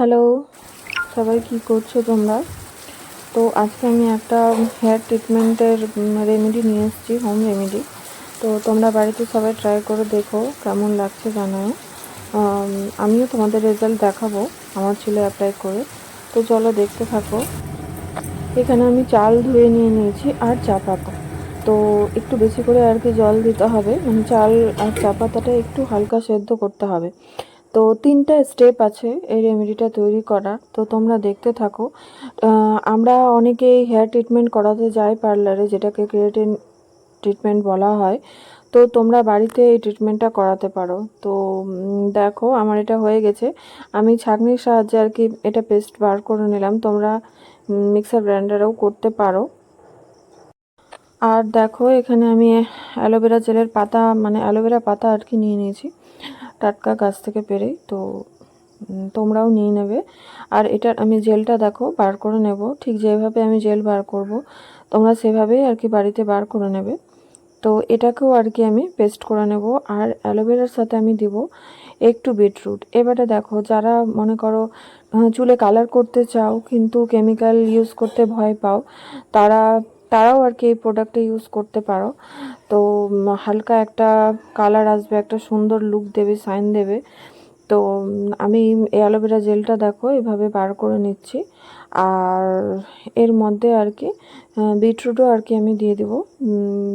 Hello, সবাই কি করছো তোমরা? তো আজকে আমি একটা হেয়ার ট্রিটমেন্টের রেমেডি নিয়ে এসেছি, হোম রেমেডি। তো তোমরা বাড়িতে সবাই ট্রাই করে দেখো কেমন লাগছে জানাও। আমিও তোমাদের রেজাল্ট দেখাবো আমার চুলে অ্যাপ্লাই করে। তো চলো দেখতে থাকো। এখানে আমি চাল ধুয়ে নিয়ে নিয়েছি আর চা পাতা। তো একটু বেশি করে আর কি জল দিতে হবে, মানে চাল আর চা পাতাটা একটু হালকা সেদ্ধ করতে হবে। তো 3টা স্টেপ আছে এই রেমেডিটা তৈরি করার, তো তোমরা দেখতে থাকো। আমরা অনেকেই হেয়ার ট্রিটমেন্ট করাতে যাই পার্লারে, যেটাকে কেরাটিন ট্রিটমেন্ট বলা হয়। তো তোমরা বাড়িতে এই ট্রিটমেন্টটা করাতে পারো। তো দেখো আমার এটা হয়ে গেছে। আমি ছাঁকনির সাহায্যে আর কি এটা পেস্ট বার করে নিলাম। তোমরা মিক্সার গ্রাইন্ডারেও করতে পারো। আর দেখো এখানে আমি অ্যালোভেরা জেলের পাতা, মানে অ্যালোভেরা পাতা আর কি নিয়ে নিয়েছি টাটকা গাছ থেকে পেড়ে। তো তোমরাও নিয়ে নেবে। আর এটার আমি জেলটা দেখো বার করে নেব, ঠিক যেভাবে আমি জেল বার করব তোমরা সেভাবেই আর কি বাড়িতে বার করে নেবে। তো এটাকেও আর কি আমি পেস্ট করে নেব। আর অ্যালোভেরার সাথে আমি দিব একটু বিটরুট। এবারে দেখো যারা মনে করো চুলে কালার করতে চাও কিন্তু কেমিক্যাল ইউজ করতে ভয় পাও, তারাও আর কি এই প্রোডাক্টটা ইউজ করতে পারো। তো হালকা একটা কালার আসবে, একটা সুন্দর লুক দেবে, সাইন দেবে। তো আমি এই অ্যালোভেরা জেলটা দেখো এভাবে বার করে নিচ্ছি। আর এর মধ্যে আর কি বিটরুটও আর কি আমি দিয়ে দেবো।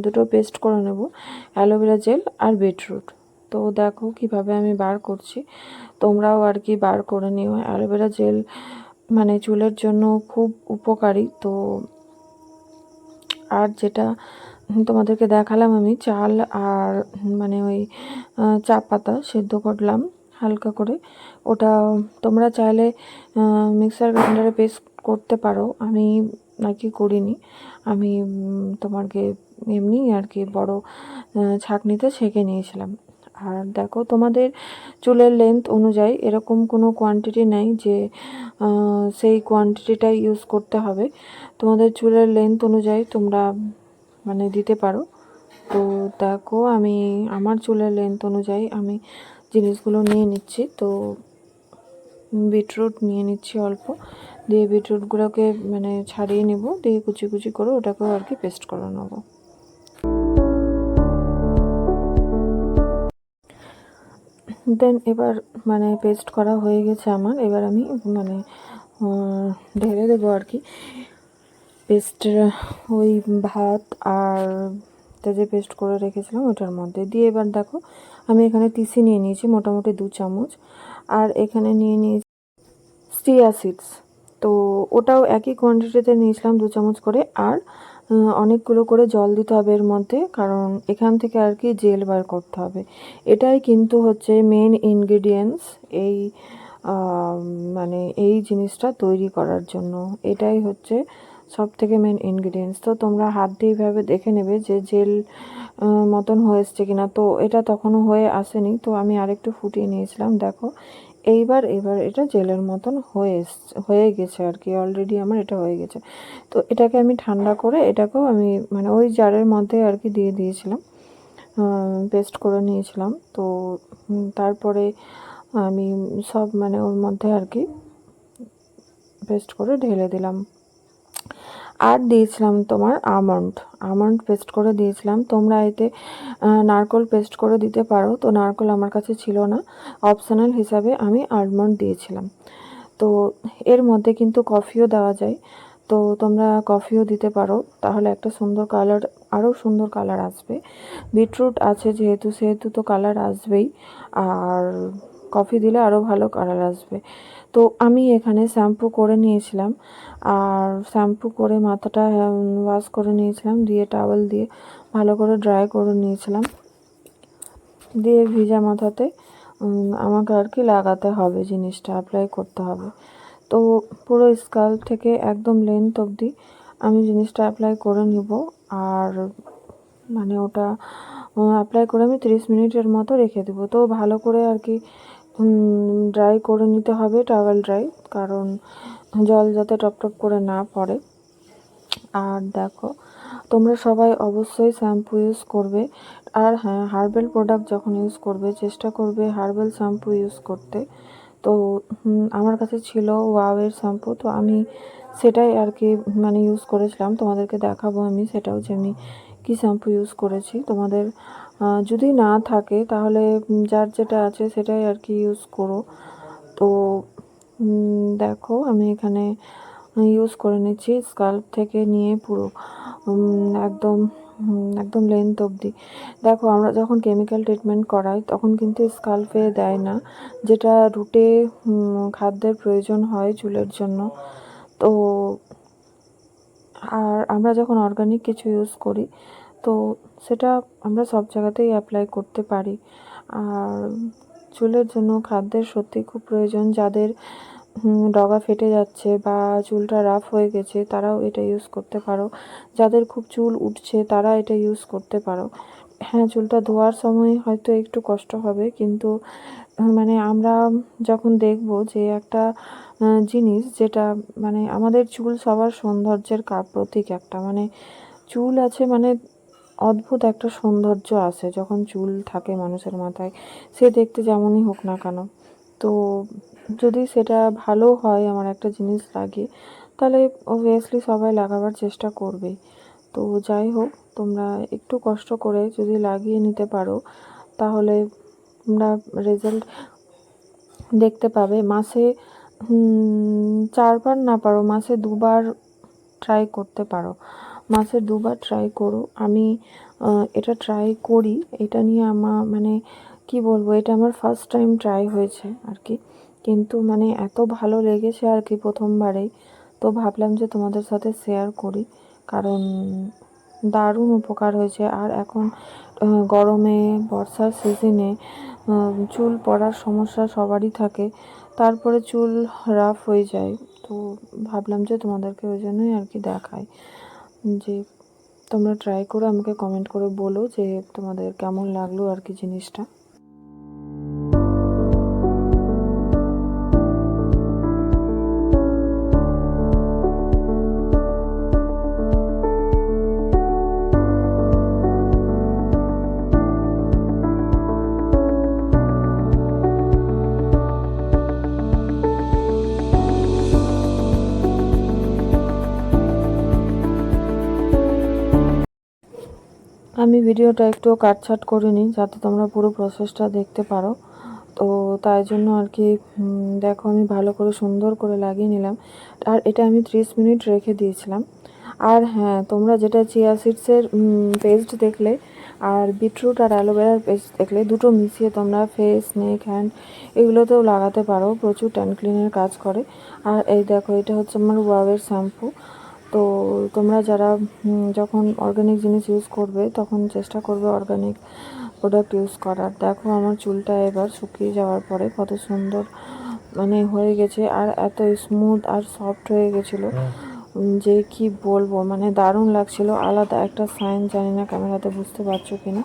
দুটো পেস্ট করে নেব, অ্যালোভেরা জেল আর বিটরুট। তো দেখো কিভাবে আমি বার করছি, তোমরাও আর কি বার করে নিও। অ্যালোভেরা জেল মানে চুলের জন্য খুব উপকারী। তো আর যেটা তোমাদেরকে দেখালাম আমি চাল আর মানে ওই চা পাতা সেদ্ধ করলাম হালকা করে, ওটা তোমরা চাইলে মিক্সার গ্রাইন্ডারে পেস্ট করতে পারো। আমি নাকি করিনি, আমি তোমাকে এমনি আর কি বড় ছাঁকনিতে ছেঁকে নিয়েছিলাম। আর দেখো তোমাদের চুলের লেন্থ অনুযায়ী এরকম কোনো কোয়ান্টিটি নেই যে সেই কোয়ান্টিটিটাই ইউজ করতে হবে। তোমাদের চুলের লেন্থ অনুযায়ী তোমরা মানে দিতে পারো। তো দেখো আমি আমার চুলের লেন্থ অনুযায়ী আমি জিনিসগুলো নিয়ে নিচ্ছি। তো বিটরুট নিয়ে নিচ্ছি অল্প, দিয়ে বিটরুটগুলোকে মানে ছাড়িয়ে নেব, দিয়ে কুচি কুচি করে ওটাকেও আর কি পেস্ট করে নেব। দেন এবার মানে পেস্ট করা হয়ে গেছে আমার। এবার আমি মানে ঢেলে দেবো আর কি পেস্টের ওই ভাত আর যে পেস্ট করে রেখেছিলাম ওটার মধ্যে দিয়ে। এবার দেখো আমি এখানে তিসি নিয়ে নিয়েছি মোটামুটি 2 চামচ, আর এখানে নিয়ে নিয়েছি চিয়া সিডস। তো ওটাও একই কোয়ান্টিটিতে নিয়েছিলাম 2 চামচ করে। আর অনেকগুলো করে জল দিতে হবে এর মধ্যে, কারণ এখান থেকে আর কি জেল বার করতে হবে। এটাই কিন্তু হচ্ছে মেন ইনগ্রিডিয়েন্টস এই মানে এই জিনিসটা তৈরি করার জন্য। এটাই হচ্ছে সব থেকে মেন ইনগ্রিডিয়েন্টস। তো তোমরা হাত দিয়ে এইভাবে দেখে নেবে যে জেল মতন হয়ে এসছে কিনা। তো এটা তখনও হয়ে আসেনি, তো আমি আরেকটু ফুটিয়ে নিয়েছিলাম। দেখো এবার এটা জেলের মতন হয়ে গেছে আর কি, অলরেডি আমার এটা হয়ে গেছে। তো এটাকে আমি ঠান্ডা করে এটাকেও আমি মানে ওই জারের মধ্যে আর কি দিয়ে দিয়েছিলাম, পেস্ট করে নিয়েছিলাম। তো তারপরে আমি সব মানে ওর মধ্যে আর কি পেস্ট করে ঢেলে দিলাম। আর দিয়েছিলাম তোমার আমন্ড পেস্ট করে দিয়েছিলাম। তোমরা এতে নারকোল পেস্ট করে দিতে পারো, তো নারকোল আমার কাছে ছিল না, অপশনাল হিসাবে আমি আমন্ড দিয়েছিলাম। তো এর মধ্যে কিন্তু কফিও দেওয়া যায়, তো তোমরা কফিও দিতে পারো, তাহলে একটা সুন্দর কালার, আরও সুন্দর কালার আসবে। বিটরুট আছে যেহেতু সেহেতু তো কালার আসবেই, আর কফি দিলে আরও ভালো কালার আসবে। তো আমি এখানে শ্যাম্পু করে নিয়েছিলাম, আর শ্যাম্পু করে মাথাটা ওয়াশ করে নিয়েছিলাম, দিয়ে টাওয়েল দিয়ে ভালো করে ড্রাই করে নিয়েছিলাম। দিয়ে ভিজা মাথাতে আমাকে আর কি লাগাতে হবে, জিনিসটা অ্যাপ্লাই করতে হবে। তো পুরো স্কাল্প থেকে একদম লেন্থ অবধি আমি জিনিসটা অ্যাপ্লাই করে নিব। আর মানে ওটা অ্যাপ্লাই করে আমি 30 মিনিটের মতো রেখে দেবো। তো ভালো করে আর কি ড্রাই করে নিতে হবে, টাওয়েল ড্রাই, কারণ জল যাতে টপটপ করে না পড়ে। আর দেখো তোমরা সবাই অবশ্যই শ্যাম্পু ইউজ করবে। আর হ্যাঁ, হার্বাল প্রোডাক্ট যখন ইউজ করবে চেষ্টা করবে হার্বাল শ্যাম্পু ইউজ করতে। তো আমার কাছে ছিল ওয়াওয়ের শ্যাম্পু, তো আমি সেটাই আর কি মানে ইউজ করেছিলাম। তোমাদেরকে দেখাবো আমি সেটাও, যে আমি কী শ্যাম্পু ইউজ করেছি। তোমাদের যদি না থাকে তাহলে যার যেটা আছে সেটাই আর কি ইউজ করো। তো দেখো আমি এখানে ইউজ করে নিচ্ছি স্কাল্প থেকে নিয়ে পুরো একদম একদম লেন্থ অবধি। দেখো আমরা যখন কেমিক্যাল ট্রিটমেন্ট করাই তখন কিন্তু স্কাল্পে দেয় না, যেটা রুটে খাদ্যের প্রয়োজন হয় চুলের জন্য। তো আর আমরা যখন অর্গানিক কিছু ইউজ করি তো সেটা আমরা সব জায়গাতেই অ্যাপ্লাই করতে পারি। আর চুলের জন্য খাদ্যের সত্যি খুব প্রয়োজন। যাদের ডগা ফেটে যাচ্ছে বা চুলটা রাফ হয়ে গেছে তারাও এটা ইউজ করতে পারো। যাদের খুব চুল উঠছে তারা এটা ইউজ করতে পারো। হ্যাঁ, চুলটা ধোয়ার সময় হয়তো একটু কষ্ট হবে, কিন্তু মানে আমরা যখন দেখব যে একটা জিনিস যেটা মানে আমাদের চুল সবার সৌন্দর্যের প্রতীক একটা, মানে চুল আছে মানে অদ্ভুত একটা সৌন্দর্য আসে যখন চুল থাকে মানুষের মাথায়, সে দেখতে যেমনই হোক না কেন। তো যদি সেটা ভালো হয় আমার একটা জিনিস লাগে, তাহলে অবভিয়াসলি সবাই লাগাবার চেষ্টা করবে। তো যাই হোক, তোমরা একটু কষ্ট করে যদি লাগিয়ে নিতে পারো তাহলে তোমরা রেজাল্ট দেখতে পাবে। মাসে 4 বার না পারো মাসে 2 বার ট্রাই করতে পারো, মাসে 2 বার ট্রাই করো। আমি এটা ট্রাই করি, এটা নিয়ে আমার মানে কি বলবো, এটা আমার ফার্স্ট টাইম ট্রাই হয়েছে আর কি, কিন্তু মানে এত ভালো লেগেছে আর কি প্রথমবারেই। তো ভাবলাম যে তোমাদের সাথে শেয়ার করি, কারণ দারুণ উপকার হয়েছে। আর এখন গরমে বর্ষার সিজনে চুল পড়ার সমস্যা সবারই থাকে, তারপরে চুল রাফ হয়ে যায়। তো ভাবলাম যে তোমাদেরকে ওই জন্যই আর কি দেখাই, যে তোমরা ট্রাই করো, আমাকে কমেন্ট করে বলো যে তোমাদের কেমন লাগলো আর কি জিনিসটা। আমি ভিডিওটা একটু কাটছাট করে নিই যাতে তোমরা পুরো প্রসেসটা দেখতে পারো। তো তাই জন্য আর কি দেখো আমি ভালো করে সুন্দর করে লাগিয়ে নিলাম, আর এটা আমি 30 মিনিট রেখে দিয়েছিলাম। আর হ্যাঁ, তোমরা যেটা চিয়া সিডসের পেস্ট দেখলে আর বিটরুট আর অ্যালোভেরার পেস্ট দেখলে, দুটো মিশিয়ে তোমরা ফেস, নেক, হ্যান্ড এগুলোতেও লাগাতে পারো, প্রচুর ট্যান ক্লিনের কাজ করে। আর এই দেখো এটা হচ্ছে আমার ওয়াওয়ের শ্যাম্পু। তো তোমরা যারা যখন অর্গানিক জিনিস ইউজ করবে তখন চেষ্টা করবে অর্গানিক প্রোডাক্ট ইউজ করার। দেখো আমার চুলটা এবার শুকিয়ে যাওয়ার পরে কত সুন্দর মানে হয়ে গেছে, আর এত স্মুথ আর সফট হয়ে গেছিলো যে কি বলবো, মানে দারুণ লাগছিল, আলাদা একটা সাইন। জানি না ক্যামেরাতে বুঝতে পারছো কিনা।